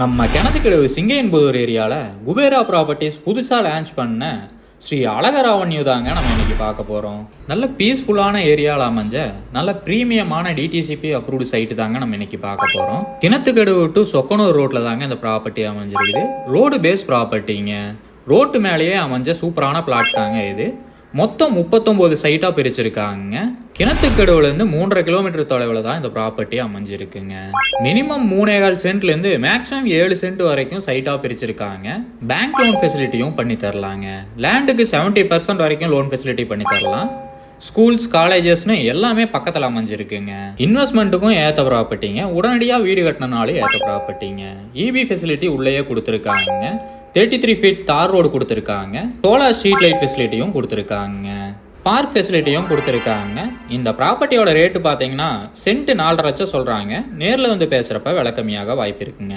நம்ம கிணத்துக்கடவு சிங்கையன்புதூர் ஏரியாவில் குபேரா ப்ராப்பர்ட்டிஸ் புதுசாக லான்ச் பண்ண ஸ்ரீ அழகராவண்யூ தாங்க நம்ம இன்னைக்கு பார்க்க போகிறோம். நல்ல பீஸ்ஃபுல்லான ஏரியாவில் அமைஞ்ச நல்ல ப்ரீமியமான டிடிசிபி அப்ரூவ்டு சைட்டு தாங்க நம்ம இன்னைக்கு பார்க்க போகிறோம். கிணத்துக்கடவு டு சொக்கனூர் ரோட்டில் தாங்க இந்த ப்ராப்பர்ட்டி அமைஞ்சிருக்குது. Road base ப்ராப்பர்ட்டிங்க. ரோட்டு மேலேயே அமைஞ்ச சூப்பரான பிளாட் தாங்க இது. மொத்தம் 39 சைட்டாக பிரிச்சிருக்காங்க. கிணத்துக்கடவுலேருந்து 3.5 கிலோமீட்டர் தொலைவில் தான் இந்த ப்ராப்பர்ட்டி அமைஞ்சிருக்குங்க. மினிமம் 3.25 சென்ட்லேருந்து மேக்ஸிமம் 7 சென்ட் வரைக்கும் சைட்டாக பிரிச்சிருக்காங்க. பேங்க் லோன் ஃபெசிலிட்டியும் பண்ணி தரலாங்க. லேண்டுக்கு 70% வரைக்கும் லோன் ஃபெசிலிட்டி பண்ணி தரலாம். ஸ்கூல்ஸ், காலேஜஸ்னு எல்லாமே பக்கத்தில் அமைஞ்சிருக்குங்க. இன்வெஸ்ட்மெண்ட்டுக்கும் ஏற்ற ப்ராப்பர்ட்டிங்க. உடனடியாக வீடு கட்டினாலும் ஏற்ற ப்ராப்பர்ட்டிங்க. இபி ஃபெசிலிட்டி உள்ளேயே கொடுத்துருக்காங்க. 33 ஃபீட் தார் ரோடு கொடுத்துருக்காங்க. சோலார் ஸ்ட்ரீட் லைட் ஃபெசிலிட்டியும் கொடுத்துருக்காங்க. பார்க் ஃபெசிலிட்டியும் கொடுத்துருக்காங்க. இந்த ப்ராப்பர்ட்டியோட ரேட்டு பார்த்தீங்கன்னா சென்ட் 4.5 லட்சம் சொல்கிறாங்க. நேரில் வந்து பேசுகிறப்ப விலை கம்மியாக வாய்ப்பு இருக்குங்க.